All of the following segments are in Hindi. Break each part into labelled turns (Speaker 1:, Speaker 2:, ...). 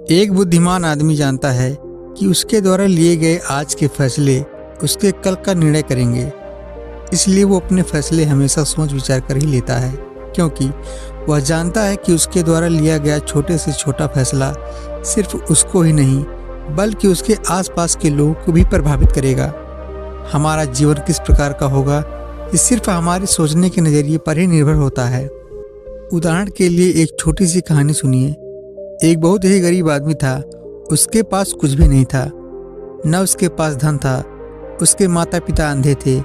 Speaker 1: एक बुद्धिमान आदमी जानता है कि उसके द्वारा लिए गए आज के फैसले उसके कल का निर्णय करेंगे। इसलिए वो अपने फैसले हमेशा सोच विचार कर ही लेता है, क्योंकि वह जानता है कि उसके द्वारा लिया गया छोटे से छोटा फैसला सिर्फ उसको ही नहीं बल्कि उसके आसपास के लोगों को भी प्रभावित करेगा। हमारा जीवन किस प्रकार का होगा ये सिर्फ हमारे सोचने के नज़रिए पर ही निर्भर होता है। उदाहरण के लिए एक छोटी सी कहानी सुनिए। एक बहुत ही गरीब आदमी था। उसके पास कुछ भी नहीं था, न उसके पास धन था। उसके माता पिता अंधे थे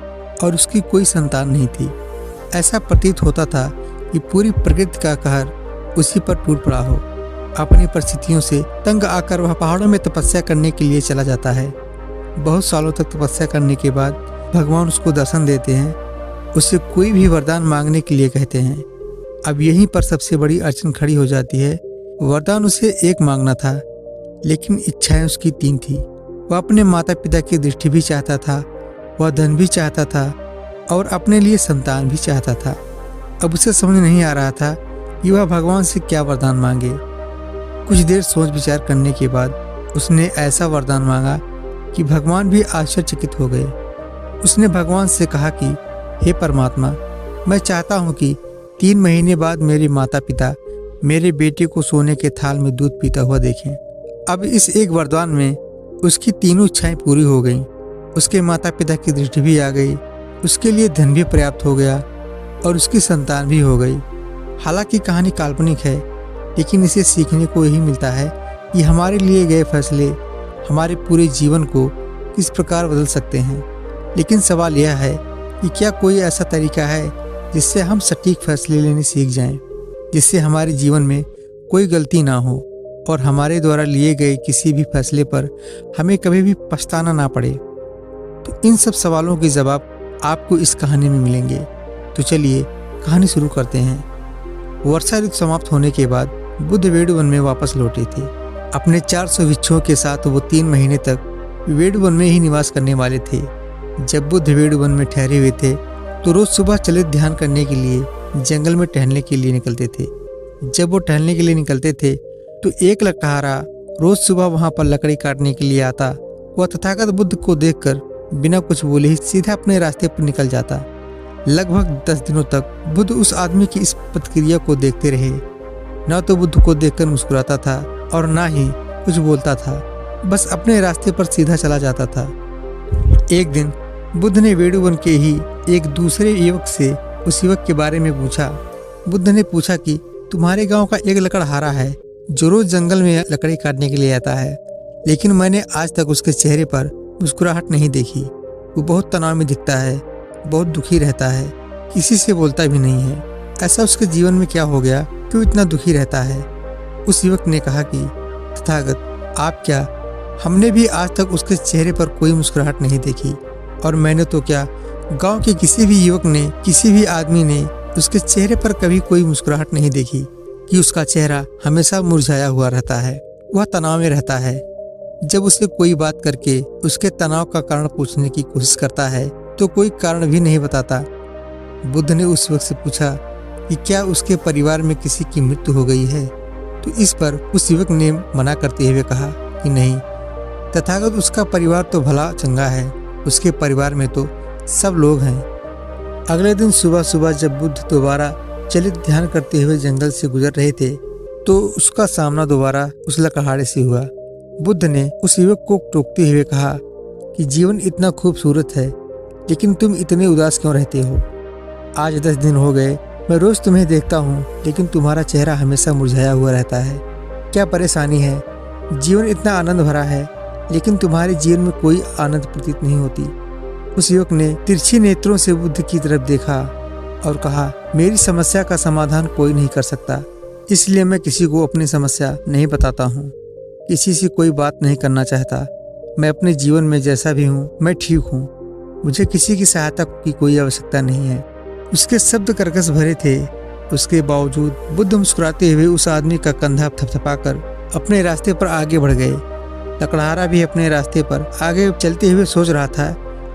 Speaker 1: और उसकी कोई संतान नहीं थी। ऐसा प्रतीत होता था कि पूरी प्रकृति का कहर उसी पर टूट पड़ा हो। अपनी परिस्थितियों से तंग आकर वह पहाड़ों में तपस्या करने के लिए चला जाता है। बहुत सालों तक तपस्या करने के बाद भगवान उसको दर्शन देते हैं। उससे कोई भी वरदान मांगने के लिए कहते हैं। अब यहीं पर सबसे बड़ी अड़चन खड़ी हो जाती है। वरदान उसे एक मांगना था, लेकिन इच्छाएं उसकी 3 थी। वह अपने माता पिता की दृष्टि भी चाहता था, वह धन भी चाहता था और अपने लिए संतान भी चाहता था। अब उसे समझ नहीं आ रहा था कि वह भगवान से क्या वरदान मांगे। कुछ देर सोच विचार करने के बाद उसने ऐसा वरदान मांगा कि भगवान भी आश्चर्यचकित हो गए। उसने भगवान से कहा कि हे परमात्मा, मैं चाहता हूँ कि 3 महीने बाद मेरे माता पिता मेरे बेटे को सोने के थाल में दूध पीता हुआ देखें। अब इस एक वरदान में उसकी तीनों इच्छाएं पूरी हो गईं। उसके माता पिता की दृष्टि भी आ गई, उसके लिए धन भी पर्याप्त हो गया और उसकी संतान भी हो गई। हालांकि कहानी काल्पनिक है, लेकिन इसे सीखने को यही मिलता है कि हमारे लिए गए फैसले हमारे पूरे जीवन को किस प्रकार बदल सकते हैं। लेकिन सवाल यह है कि क्या कोई ऐसा तरीका है जिससे हम सटीक फैसले लेने सीख जाएं, जिससे हमारे जीवन में कोई गलती ना हो और हमारे द्वारा लिए गए किसी भी फैसले पर हमें कभी भी पछताना ना पड़े। तो इन सब सवालों के जवाब आपको इस कहानी में मिलेंगे। तो चलिए कहानी शुरू करते हैं। वर्षा ऋतु समाप्त होने के बाद बुद्ध वेड़ुवन में वापस लौटे थे। अपने 400 भिक्षुओं के साथ वो 3 महीने तक वेड़ुवन में ही निवास करने वाले थे। जब बुद्ध वेड़ुवन में ठहरे हुए थे तो रोज सुबह चलित ध्यान करने के लिए जंगल में टहलने के लिए निकलते थे। जब वो टहलने के लिए निकलते थे तो एक लकड़हारा रोज सुबह वहां पर लकड़ी काटने के लिए आता। वह तथागत बुद्ध को देखकर बिना कुछ बोले ही सीधा अपने रास्ते पर निकल जाता। लगभग 10 दिनों तक बुद्ध उस आदमी की इस प्रतिक्रिया को देखते रहे। न तो बुद्ध को देखकर मुस्कुराता था और न ही कुछ बोलता था, बस अपने रास्ते पर सीधा चला जाता था। एक दिन बुद्ध ने वेड़ुवन के ही एक दूसरे युवक से उस युवक के बारे में पूछा। बुद्ध ने पूछा कि तुम्हारे गांव का एक लकड़हारा है जो रोज जंगल में लकड़ी काटने के लिए आता है, लेकिन मैंने आज तक उसके चेहरे पर मुस्कुराहट नहीं देखी। वो बहुत तनाव में दिखता है, बहुत दुखी रहता है, किसी से बोलता भी नहीं है। ऐसा उसके जीवन में क्या हो गया, क्यों इतना दुखी रहता है? उस युवक ने कहा कि तथागत, आप क्या, हमने भी आज तक उसके चेहरे पर कोई मुस्कुराहट नहीं देखी। और मैंने तो क्या, गांव के किसी भी युवक ने, किसी भी आदमी ने उसके चेहरे पर कभी कोई मुस्कुराहट नहीं देखी कि उसका चेहरा हमेशा मुरझाया हुआ रहता है, वह तनाव में रहता है। जब उससे कोई बात करके उसके तनाव का कारण पूछने की कोशिश करता है तो कोई कारण भी नहीं बताता। बुद्ध ने उस युवक से पूछा कि क्या उसके परिवार में किसी की मृत्यु हो गई है? तो इस पर उस युवक ने मना करते हुए कहा कि नहीं तथागत, उसका परिवार तो भला चंगा है, उसके परिवार में तो सब लोग हैं। अगले दिन सुबह सुबह जब बुद्ध दोबारा चलित ध्यान करते हुए जंगल से गुजर रहे थे तो उसका सामना दोबारा उस लकड़हारे से हुआ। बुद्ध ने उस युवक को टोकते हुए कहा कि जीवन इतना खूबसूरत है, लेकिन तुम इतने उदास क्यों रहते हो? आज 10 दिन हो गए मैं रोज तुम्हें देखता हूँ, लेकिन तुम्हारा चेहरा हमेशा मुरझाया हुआ रहता है। क्या परेशानी है? जीवन इतना आनंद भरा है, लेकिन तुम्हारे जीवन में कोई आनंद प्रतीत नहीं होती। उस युवक ने तिरछी नेत्रों से बुद्ध की तरफ देखा और कहा, मेरी समस्या का समाधान कोई नहीं कर सकता, इसलिए मैं किसी को अपनी समस्या नहीं बताता हूँ, किसी से कोई बात नहीं करना चाहता। मैं अपने जीवन में जैसा भी हूँ मैं ठीक हूँ, मुझे किसी की सहायता की कोई आवश्यकता नहीं है। उसके शब्द कर्कश भरे थे। उसके बावजूद बुद्ध मुस्कुराते हुए उस आदमी का कंधा थपथपाकर अपने रास्ते पर आगे बढ़ गए। लकड़हारा भी अपने रास्ते पर आगे चलते हुए सोच रहा था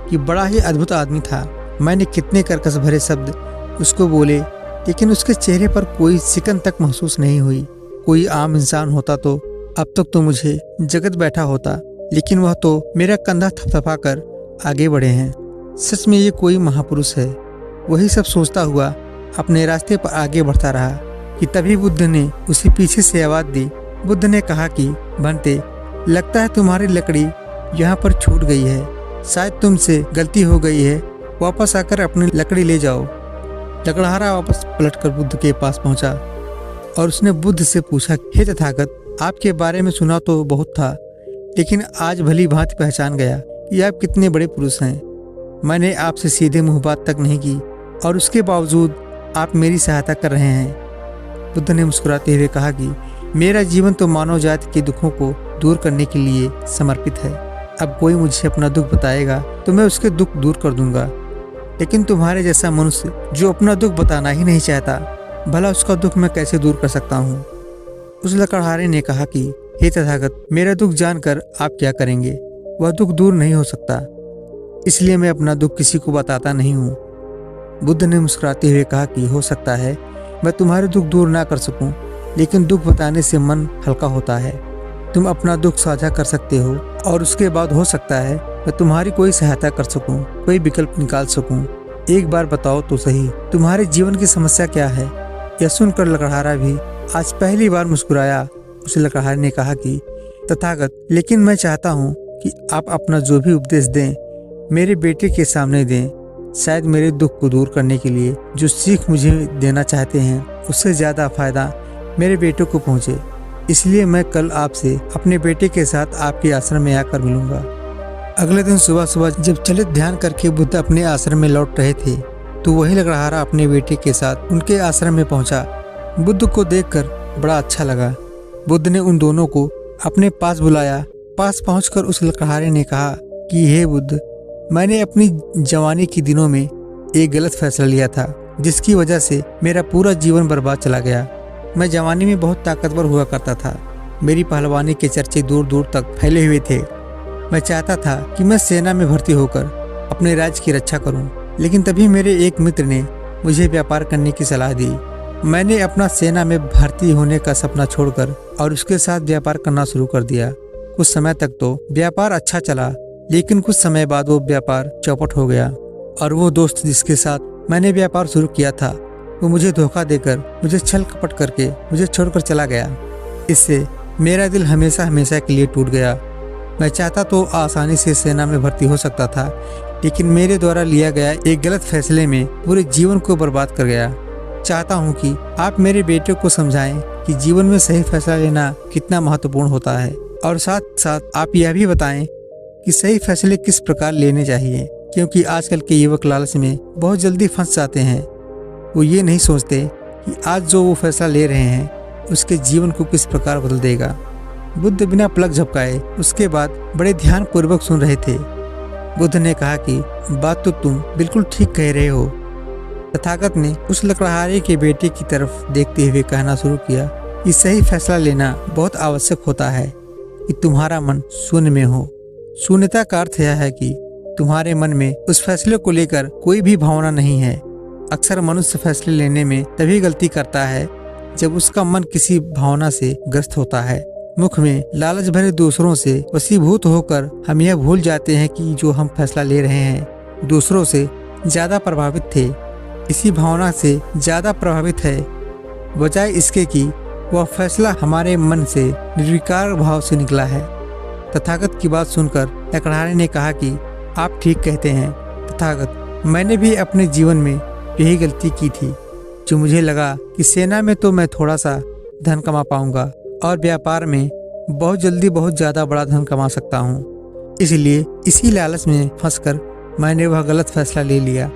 Speaker 1: कि बड़ा ही अद्भुत आदमी था। मैंने कितने कर्कश भरे शब्द उसको बोले, लेकिन उसके चेहरे पर कोई सिकन तक महसूस नहीं हुई। कोई आम इंसान होता तो अब तक तो मुझे जगत बैठा होता, लेकिन वह तो मेरा कंधा थपथपा कर आगे बढ़े हैं। सच में ये कोई महापुरुष है। वही सब सोचता हुआ अपने रास्ते पर आगे बढ़ता रहा कि तभी बुद्ध ने उसे पीछे से आवाज दी। बुद्ध ने कहा कि भंते, लगता है तुम्हारी लकड़ी यहाँ पर छूट गई है। शायद तुमसे गलती हो गई है। वापस आकर अपनी लकड़ी ले जाओ। लकड़हारा वापस पलटकर बुद्ध के पास पहुंचा और उसने बुद्ध से पूछा, हे तथागत, आपके बारे में सुना तो बहुत था, लेकिन आज भली भांति पहचान गया कि आप कितने बड़े पुरुष हैं। मैंने आपसे सीधे मुंह बात तक नहीं की और उसके बावजूद आप मेरी सहायता कर रहे हैं। बुद्ध ने मुस्कुराते हुए कहा कि मेरा जीवन तो मानव जाति के दुखों को दूर करने के लिए समर्पित है। अब कोई मुझे अपना दुख बताएगा तो मैं उसके दुख दूर कर दूंगा, लेकिन तुम्हारे जैसा मनुष्य जो अपना दुख बताना ही नहीं चाहता, भला उसका दुख मैं कैसे दूर कर सकता हूँ। उस लकड़हारे ने कहा कि हे तथागत, मेरा दुख जानकर आप क्या करेंगे? वह दुख दूर नहीं हो सकता, इसलिए मैं अपना दुख किसी को बताता नहीं हूँ। बुद्ध ने मुस्कुराते हुए कहा कि हो सकता है मैं तुम्हारे दुख दूर ना कर सकूं, लेकिन दुख बताने से मन हल्का होता है। तुम अपना दुख साझा कर सकते हो और उसके बाद हो सकता है मैं तुम्हारी कोई सहायता कर सकूं, कोई विकल्प निकाल सकूं। एक बार बताओ तो सही, तुम्हारे जीवन की समस्या क्या है? यह सुनकर लकड़हारा भी आज पहली बार मुस्कुराया। उस लकड़हारे ने कहा कि तथागत, लेकिन मैं चाहता हूँ कि आप अपना जो भी उपदेश दें मेरे बेटे के सामने दें। शायद मेरे दुख को दूर करने के लिए जो सीख मुझे देना चाहते हैं उससे ज़्यादा फायदा मेरे बेटे को पहुँचे। इसलिए मैं कल आपसे अपने बेटे के साथ आपके आश्रम में आकर मिलूंगा। अगले दिन सुबह सुबह जब चलित ध्यान करके बुद्ध अपने आश्रम में लौट रहे थे तो वही लकड़हारा अपने बेटे के साथ उनके आश्रम में पहुंचा। बुद्ध को देखकर बड़ा अच्छा लगा। बुद्ध ने उन दोनों को अपने पास बुलाया। पास पहुंचकर उस लकड़हारे ने कहा कि हे बुद्ध, मैंने अपनी जवानी के दिनों में एक गलत फैसला लिया था, जिसकी वजह से मेरा पूरा जीवन बर्बाद चला गया। मैं जवानी में बहुत ताकतवर हुआ करता था। मेरी पहलवानी के चर्चे दूर दूर तक फैले हुए थे। मैं चाहता था कि मैं सेना में भर्ती होकर अपने राज्य की रक्षा करूं, लेकिन तभी मेरे एक मित्र ने मुझे व्यापार करने की सलाह दी। मैंने अपना सेना में भर्ती होने का सपना छोड़कर और उसके साथ व्यापार करना शुरू कर दिया। कुछ समय तक तो व्यापार अच्छा चला, लेकिन कुछ समय बाद वो व्यापार चौपट हो गया और वो दोस्त जिसके साथ मैंने व्यापार शुरू किया था वो मुझे धोखा देकर, मुझे छल कपट करके मुझे छोड़कर चला गया। इससे मेरा दिल हमेशा हमेशा के लिए टूट गया। मैं चाहता तो आसानी से सेना में भर्ती हो सकता था, लेकिन मेरे द्वारा लिया गया एक गलत फैसले में पूरे जीवन को बर्बाद कर गया। चाहता हूँ कि आप मेरे बेटे को समझाएं कि जीवन में सही फैसला लेना कितना महत्वपूर्ण होता है, और साथ साथ आप यह भी बताएं कि सही फैसले किस प्रकार लेने चाहिए, क्योंकि आजकल के युवक लालच में बहुत जल्दी फंस जाते हैं। वो ये नहीं सोचते कि आज जो वो फैसला ले रहे हैं उसके जीवन को किस प्रकार बदल देगा। बुद्ध बिना पलक झपकाए उसके बाद बड़े ध्यान पूर्वक सुन रहे थे। बुद्ध ने कहा कि बात तो तुम बिल्कुल ठीक कह रहे हो। तथागत ने उस लकड़हारे के बेटे की तरफ देखते हुए कहना शुरू किया कि सही फैसला लेना बहुत आवश्यक होता है कि तुम्हारा मन शून्य में हो। शून्यता का अर्थ यह है कि तुम्हारे मन में उस फैसले को लेकर कोई भी भावना नहीं है। अक्सर मनुष्य फैसले लेने में तभी गलती करता है जब उसका मन किसी भावना से ग्रस्त होता है। मुख में लालच भरे दूसरों से वशीभूत होकर हम यह भूल जाते हैं कि जो हम फैसला ले रहे हैं दूसरों से ज्यादा प्रभावित थे, इसी भावना से ज्यादा प्रभावित है, बजाय इसके कि वह फैसला हमारे मन से निर्विकार भाव से निकला है। तथागत की बात सुनकर लकड़हारे ने कहा कि आप ठीक कहते हैं तथागत, मैंने भी अपने जीवन में यही गलती की थी। जो मुझे लगा कि सेना में तो मैं थोड़ा सा धन कमा पाऊंगा और व्यापार में बहुत जल्दी बहुत ज़्यादा बड़ा धन कमा सकता हूँ, इसलिए इसी लालच में फंसकर मैंने वह गलत फैसला ले लिया।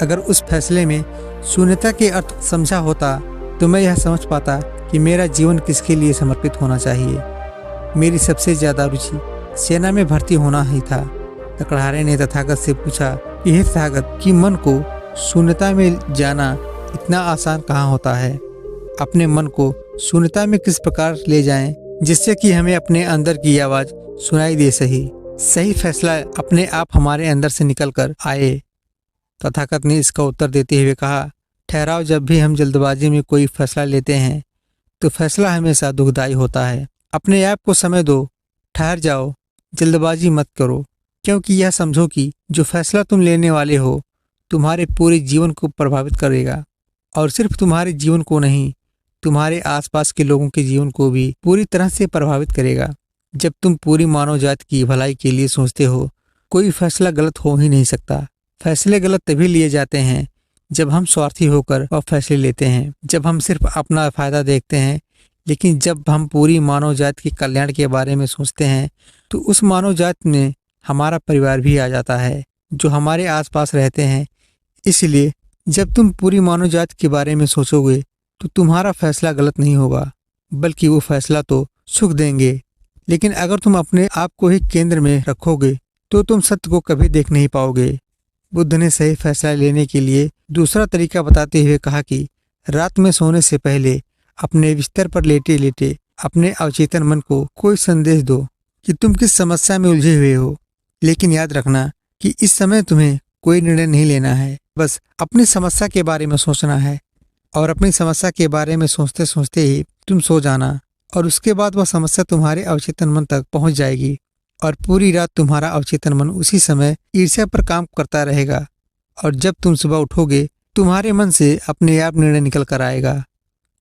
Speaker 1: अगर उस फैसले में शून्यता के अर्थ समझा होता तो मैं यह समझ पाता कि मेरा जीवन किसके लिए समर्पित होना चाहिए। मेरी सबसे ज़्यादा रुचि सेना में भर्ती होना ही था। लकड़हारे ने तथागत से पूछा कि हे तथागत, कि मन को शून्यता में जाना इतना आसान कहाँ होता है? अपने मन को शून्यता में किस प्रकार ले जाएं जिससे कि हमें अपने अंदर की आवाज़ सुनाई दे। सही फैसला अपने आप हमारे अंदर से निकल कर आए। तथागत ने इसका उत्तर देते हुए कहा, ठहराओ, जब भी हम जल्दबाजी में कोई फैसला लेते हैं तो फैसला हमेशा दुखदायी होता है। अपने आप को समय दो, ठहर जाओ, जल्दबाजी मत करो, क्योंकि यह समझो कि जो फैसला तुम लेने वाले हो तुम्हारे पूरे जीवन को प्रभावित करेगा, और सिर्फ तुम्हारे जीवन को नहीं, तुम्हारे आसपास के लोगों के जीवन को भी पूरी तरह से प्रभावित करेगा। जब तुम पूरी मानव जाति की भलाई के लिए सोचते हो, कोई फैसला गलत हो ही नहीं सकता। फैसले गलत तभी लिए जाते हैं जब हम स्वार्थी होकर वह फैसले लेते हैं, जब हम सिर्फ अपना फायदा देखते हैं। लेकिन जब हम पूरी मानव जाति के कल्याण के बारे में सोचते हैं तो उस मानव जाति में हमारा परिवार भी आ जाता है, जो हमारे आसपास रहते हैं। इसलिए जब तुम पूरी मानव जाति के बारे में सोचोगे तो तुम्हारा फैसला गलत नहीं होगा, बल्कि वो फैसला तो सुख देंगे। लेकिन अगर तुम अपने आप को ही केंद्र में रखोगे तो तुम सत्य को कभी देख नहीं पाओगे। बुद्ध ने सही फैसला लेने के लिए दूसरा तरीका बताते हुए कहा कि रात में सोने से पहले अपने बिस्तर पर लेटे लेटे अपने अवचेतन मन को कोई संदेश दो कि तुम किस समस्या में उलझे हुए हो। लेकिन याद रखना कि इस समय तुम्हें कोई निर्णय नहीं लेना है, बस अपनी समस्या के बारे में सोचना है, और अपनी समस्या के बारे में सोचते सोचते ही तुम सो जाना, और उसके बाद वह समस्या तुम्हारे अवचेतन मन तक पहुंच जाएगी, और पूरी रात तुम्हारा अवचेतन मन उसी समय ईर्ष्या पर काम करता रहेगा। और जब तुम सुबह उठोगे तुम्हारे मन से अपने आप निर्णय निकल कर आएगा,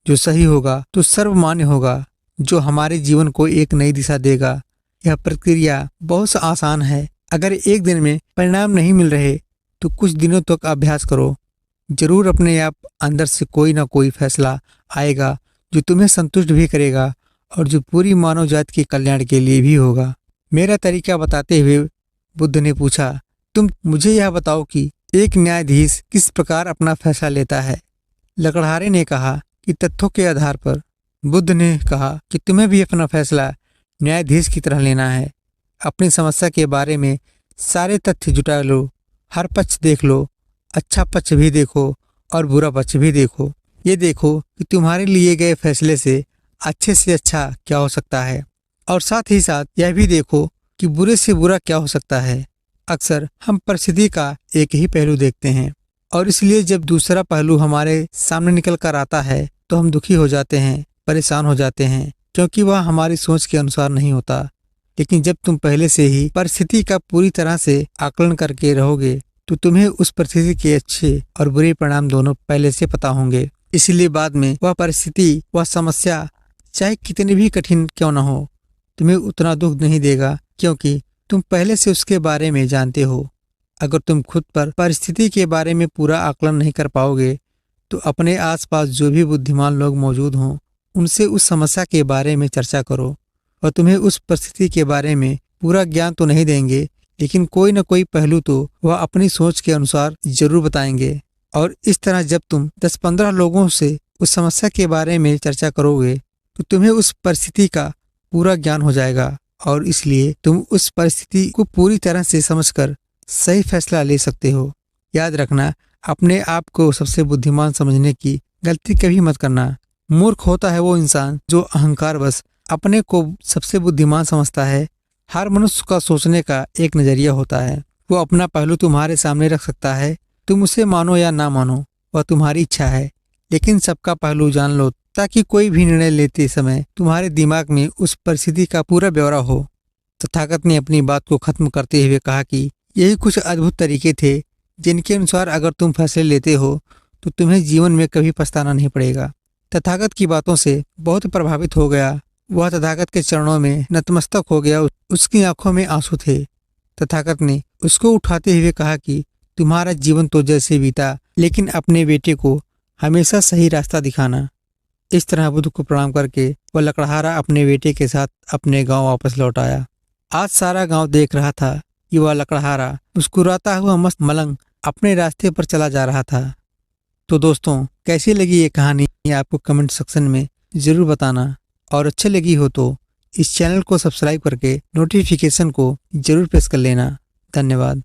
Speaker 1: जो सही होगा, तो सर्वमान्य होगा, जो हमारे जीवन को एक नई दिशा देगा। यह प्रक्रिया बहुत आसान है। अगर एक दिन में परिणाम नहीं मिल रहे तो कुछ दिनों तक अभ्यास करो। जरूर अपने आप अंदर से कोई ना कोई फैसला आएगा जो तुम्हें संतुष्ट भी करेगा और जो पूरी मानव जाति के कल्याण के लिए भी होगा। मेरा तरीका बताते हुए बुद्ध ने पूछा, तुम मुझे यह बताओ कि एक न्यायाधीश किस प्रकार अपना फैसला लेता है। लकड़हारे ने कहा कि तथ्यों के आधार पर। बुद्ध ने कहा कि तुम्हें भी अपना फैसला न्यायाधीश की तरह लेना है। अपनी समस्या के बारे में सारे तथ्य जुटा लो, हर पक्ष देख लो, अच्छा पक्ष भी देखो और बुरा पक्ष भी देखो। ये देखो कि तुम्हारे लिए गए फैसले से अच्छा क्या हो सकता है, और साथ ही साथ यह भी देखो कि बुरे से बुरा क्या हो सकता है। अक्सर हम परिस्थिति का एक ही पहलू देखते हैं, और इसलिए जब दूसरा पहलू हमारे सामने निकल कर आता है तो हम दुखी हो जाते हैं, परेशान हो जाते हैं, क्योंकि वह हमारी सोच के अनुसार नहीं होता। लेकिन जब तुम पहले से ही परिस्थिति का पूरी तरह से आकलन करके रहोगे तो तुम्हें उस परिस्थिति के अच्छे और बुरे परिणाम दोनों पहले से पता होंगे। इसलिए बाद में वह परिस्थिति, वह समस्या चाहे कितनी भी कठिन क्यों न हो, तुम्हें उतना दुख नहीं देगा, क्योंकि तुम पहले से उसके बारे में जानते हो। अगर तुम खुद पर परिस्थिति के बारे में पूरा आकलन नहीं कर पाओगे तो अपने आसपास जो भी बुद्धिमान लोग मौजूद हों उनसे उस समस्या के बारे में चर्चा करो, और तुम्हें उस परिस्थिति के बारे में पूरा ज्ञान तो नहीं देंगे, लेकिन कोई न कोई पहलू तो वह अपनी सोच के अनुसार जरूर बताएंगे। और इस तरह जब तुम 10-15 लोगों से उस समस्या के बारे में चर्चा करोगे तो तुम्हें उस परिस्थिति का पूरा ज्ञान हो जाएगा, और इसलिए तुम उस परिस्थिति को पूरी तरह से समझकर सही फैसला ले सकते हो। याद रखना, अपने आप को सबसे बुद्धिमान समझने की गलती कभी मत करना। मूर्ख होता है वो इंसान जो अहंकारवश अपने को सबसे बुद्धिमान समझता है। हर मनुष्य का सोचने का एक नजरिया होता है। वो अपना पहलू तुम्हारे सामने रख सकता है, तुम उसे मानो या ना मानो, वह तुम्हारी इच्छा है। लेकिन सबका पहलू जान लो, ताकि कोई भी निर्णय लेते समय तुम्हारे दिमाग में उस परिस्थिति का पूरा ब्यौरा हो। तथागत ने अपनी बात को खत्म करते हुए कहा कि यही कुछ अद्भुत तरीके थे जिनके अनुसार अगर तुम फैसले लेते हो तो तुम्हें जीवन में कभी पछताना नहीं पड़ेगा। तथागत की बातों से बहुत प्रभावित हो गया। वह तथागत के चरणों में नतमस्तक हो गया। उसकी आंखों में आंसू थे। तथागत ने उसको उठाते हुए कहा कि तुम्हारा जीवन तो जैसे बीता, लेकिन अपने बेटे को हमेशा सही रास्ता दिखाना। इस तरह बुद्ध को प्रणाम करके वह लकड़हारा अपने बेटे के साथ अपने गांव वापस लौट आया। आज सारा गांव देख रहा था कि वह लकड़हारा मुस्कुराता हुआ मस्त मलंग अपने रास्ते पर चला जा रहा था। तो दोस्तों, कैसी लगी ये कहानी आपको कमेंट सेक्शन में जरूर बताना, और अच्छी लगी हो तो इस चैनल को सब्सक्राइब करके नोटिफिकेशन को जरूर प्रेस कर लेना। धन्यवाद।